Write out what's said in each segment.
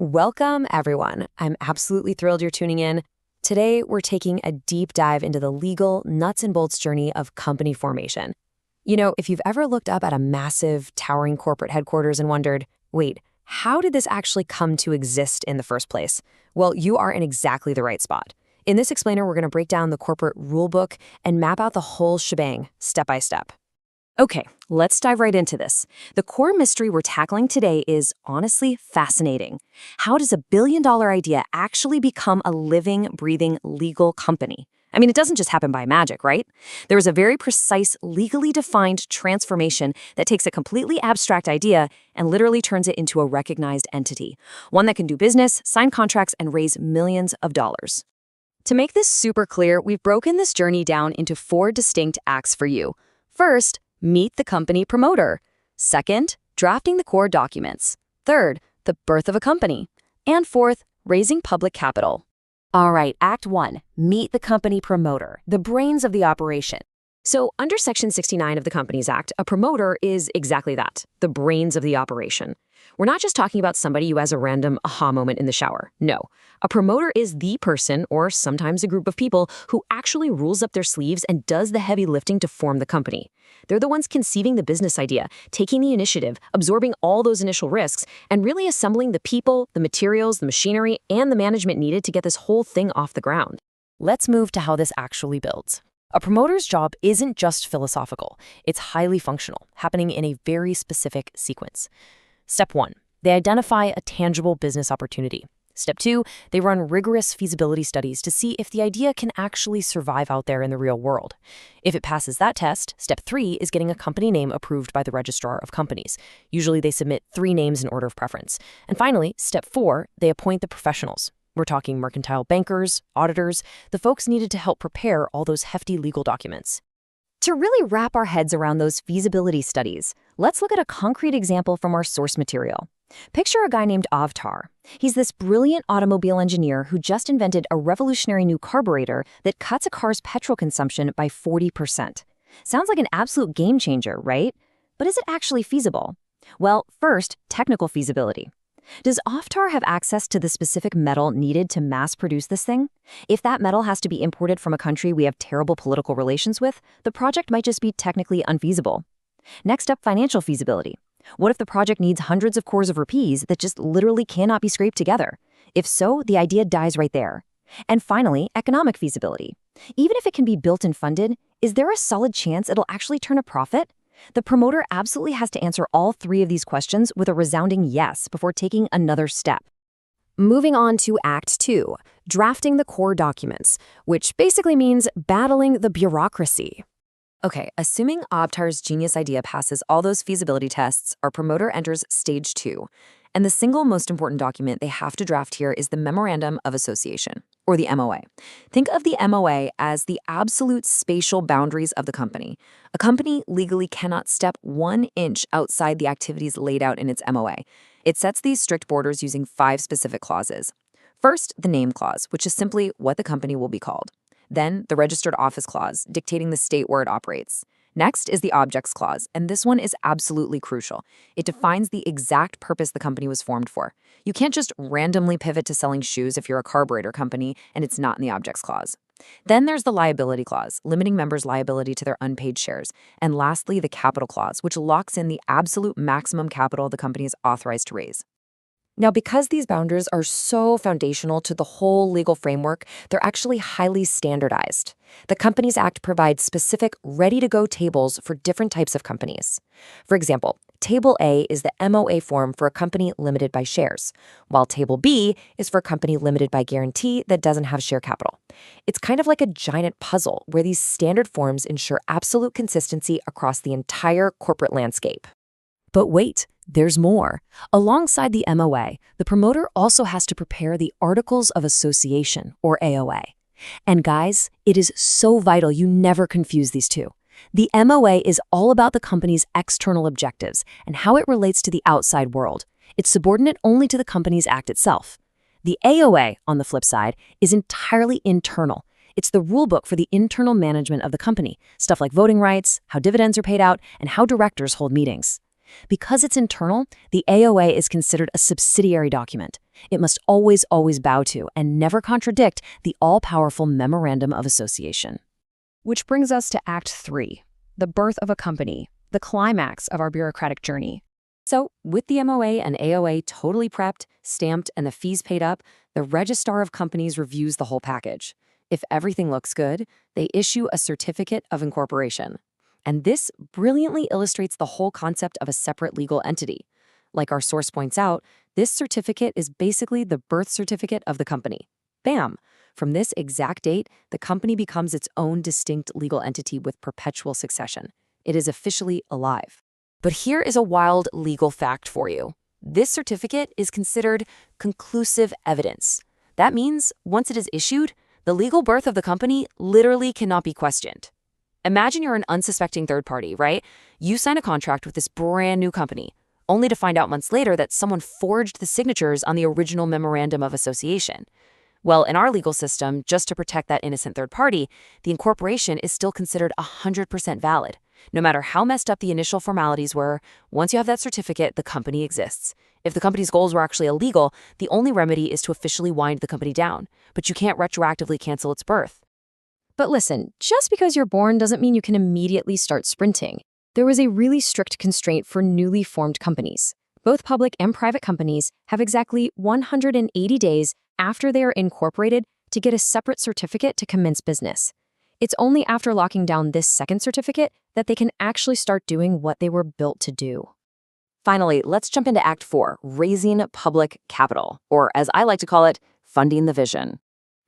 Welcome, everyone. I'm absolutely thrilled you're tuning in. Today, we're taking a deep dive into the legal nuts and bolts journey of company formation. You know, if you've ever looked up at a massive, towering corporate headquarters and wondered, wait, how did this actually come to exist in the first place? Well, you are in exactly the right spot. In this explainer, we're going to break down the corporate rulebook and map out the whole shebang, step by step. Okay, let's dive right into this. The core mystery we're tackling today is honestly fascinating. How does a billion-dollar idea actually become a living, breathing legal company? I mean, it doesn't just happen by magic, right? There is a very precise, legally defined transformation that takes a completely abstract idea and literally turns it into a recognized entity, one that can do business, sign contracts, and raise millions of dollars. To make this super clear, we've broken this journey down into 4 distinct acts for you. First, meet the company promoter. Second, drafting the core documents. Third, the birth of a company. And fourth, raising public capital. All right, Act 1, meet the company promoter, the brains of the operation. So under Section 69 of the Companies Act, a promoter is exactly that, the brains of the operation. We're not just talking about somebody who has a random aha moment in the shower. No, a promoter is the person, or sometimes a group of people, who actually rolls up their sleeves and does the heavy lifting to form the company. They're the ones conceiving the business idea, taking the initiative, absorbing all those initial risks, and really assembling the people, the materials, the machinery, and the management needed to get this whole thing off the ground. Let's move to how this actually builds. A promoter's job isn't just philosophical. It's highly functional, happening in a very specific sequence. Step 1, they identify a tangible business opportunity. Step 2, they run rigorous feasibility studies to see if the idea can actually survive out there in the real world. If it passes that test, Step 3 is getting a company name approved by the Registrar of Companies. Usually they submit 3 names in order of preference. And finally, Step 4, they appoint the professionals. We're talking mercantile bankers, auditors, the folks needed to help prepare all those hefty legal documents. To really wrap our heads around those feasibility studies, let's look at a concrete example from our source material. Picture a guy named Avtar. He's this brilliant automobile engineer who just invented a revolutionary new carburetor that cuts a car's petrol consumption by 40%. Sounds like an absolute game changer, right? But is it actually feasible? Well, first, technical feasibility. Does Avtar have access to the specific metal needed to mass produce this thing? If that metal has to be imported from a country we have terrible political relations with, the project might just be technically unfeasible. Next up, financial feasibility. What if the project needs hundreds of cores of rupees that just literally cannot be scraped together? If so, the idea dies right there. And finally, economic feasibility. Even if it can be built and funded, is there a solid chance it'll actually turn a profit? The promoter absolutely has to answer all 3 of these questions with a resounding yes before taking another step. Moving on to Act 2, drafting the core documents, which basically means battling the bureaucracy. Okay, assuming Avtar's genius idea passes all those feasibility tests, our promoter enters Stage 2. And the single most important document they have to draft here is the Memorandum of Association, or the MOA. Think of the MOA as the absolute spatial boundaries of the company. A company legally cannot step 1 inch outside the activities laid out in its MOA. It sets these strict borders using 5 specific clauses. First, the name clause, which is simply what the company will be called. Then, the registered office clause, dictating the state where it operates. Next is the objects clause, and this one is absolutely crucial. It defines the exact purpose the company was formed for. You can't just randomly pivot to selling shoes if you're a carburetor company and it's not in the objects clause. Then there's the liability clause, limiting members' liability to their unpaid shares. And lastly, the capital clause, which locks in the absolute maximum capital the company is authorized to raise. Now, because these boundaries are so foundational to the whole legal framework, they're actually highly standardized. The Companies Act provides specific, ready-to-go tables for different types of companies. For example, Table A is the MOA form for a company limited by shares, while Table B is for a company limited by guarantee that doesn't have share capital. It's kind of like a giant puzzle where these standard forms ensure absolute consistency across the entire corporate landscape. But wait, there's more. Alongside the MOA, the promoter also has to prepare the Articles of Association, or AOA. And guys, it is so vital you never confuse these two. The MOA is all about the company's external objectives and how it relates to the outside world. It's subordinate only to the Companies Act itself. The AOA, on the flip side, is entirely internal. It's the rulebook for the internal management of the company, stuff like voting rights, how dividends are paid out, and how directors hold meetings. Because it's internal, the AOA is considered a subsidiary document. It must always bow to and never contradict the all-powerful Memorandum of Association. Which brings us to Act 3, the birth of a company, the climax of our bureaucratic journey. So, with the MOA and AOA totally prepped, stamped, and the fees paid up, the Registrar of Companies reviews the whole package. If everything looks good, they issue a certificate of incorporation. And this brilliantly illustrates the whole concept of a separate legal entity. Like our source points out, this certificate is basically the birth certificate of the company. Bam! From this exact date, the company becomes its own distinct legal entity with perpetual succession. It is officially alive. But here is a wild legal fact for you. This certificate is considered conclusive evidence. That means, once it is issued, the legal birth of the company literally cannot be questioned. Imagine you're an unsuspecting third party, right? You sign a contract with this brand new company, only to find out months later that someone forged the signatures on the original Memorandum of Association. Well, in our legal system, just to protect that innocent third party, the incorporation is still considered 100% valid. No matter how messed up the initial formalities were, once you have that certificate, the company exists. If the company's goals were actually illegal, the only remedy is to officially wind the company down, but you can't retroactively cancel its birth. But listen, just because you're born doesn't mean you can immediately start sprinting. There was a really strict constraint for newly formed companies. Both public and private companies have exactly 180 days after they are incorporated to get a separate certificate to commence business. It's only after locking down this second certificate that they can actually start doing what they were built to do. Finally, let's jump into Act 4, raising public capital, or as I like to call it, funding the vision.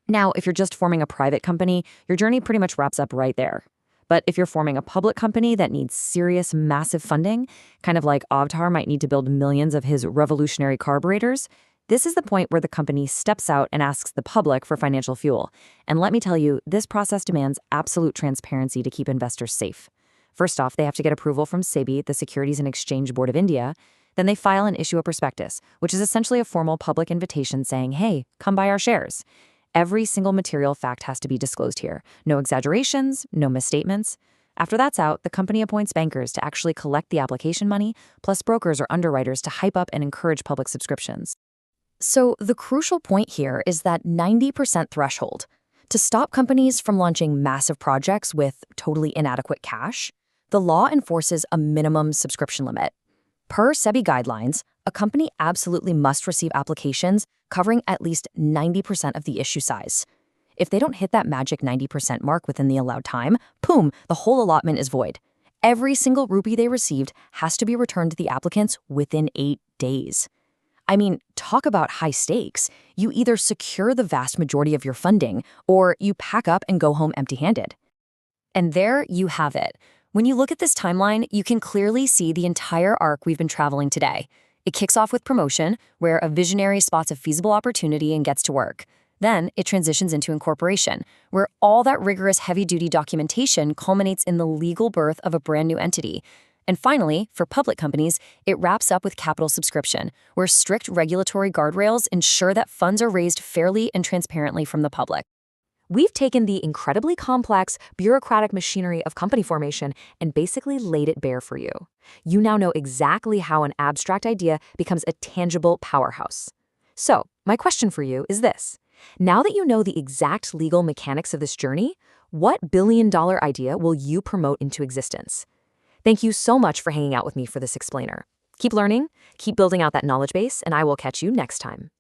Now, if you're just forming a private company, your journey pretty much wraps up right there. But if you're forming a public company that needs serious, massive funding, kind of like Avtar might need to build millions of his revolutionary carburetors, this is the point where the company steps out and asks the public for financial fuel. And let me tell you, this process demands absolute transparency to keep investors safe. First off, they have to get approval from SEBI, the Securities and Exchange Board of India. Then they file and issue a prospectus, which is essentially a formal public invitation saying, hey, come buy our shares. Every single material fact has to be disclosed here. No exaggerations, no misstatements. After that's out, the company appoints bankers to actually collect the application money, plus brokers or underwriters to hype up and encourage public subscriptions. So the crucial point here is that 90% threshold. To stop companies from launching massive projects with totally inadequate cash, the law enforces a minimum subscription limit. Per SEBI guidelines, a company absolutely must receive applications covering at least 90% of the issue size. If they don't hit that magic 90% mark within the allowed time, boom, the whole allotment is void. Every single rupee they received has to be returned to the applicants within 8 days. I mean, talk about high stakes. You either secure the vast majority of your funding, or you pack up and go home empty-handed. And there you have it. When you look at this timeline, you can clearly see the entire arc we've been traveling today. It kicks off with promotion, where a visionary spots a feasible opportunity and gets to work. Then it transitions into incorporation, where all that rigorous heavy-duty documentation culminates in the legal birth of a brand new entity. And finally, for public companies, it wraps up with capital subscription, where strict regulatory guardrails ensure that funds are raised fairly and transparently from the public. We've taken the incredibly complex, bureaucratic machinery of company formation and basically laid it bare for you. You now know exactly how an abstract idea becomes a tangible powerhouse. So, my question for you is this. Now that you know the exact legal mechanics of this journey, what billion-dollar idea will you promote into existence? Thank you so much for hanging out with me for this explainer. Keep learning, keep building out that knowledge base, and I will catch you next time.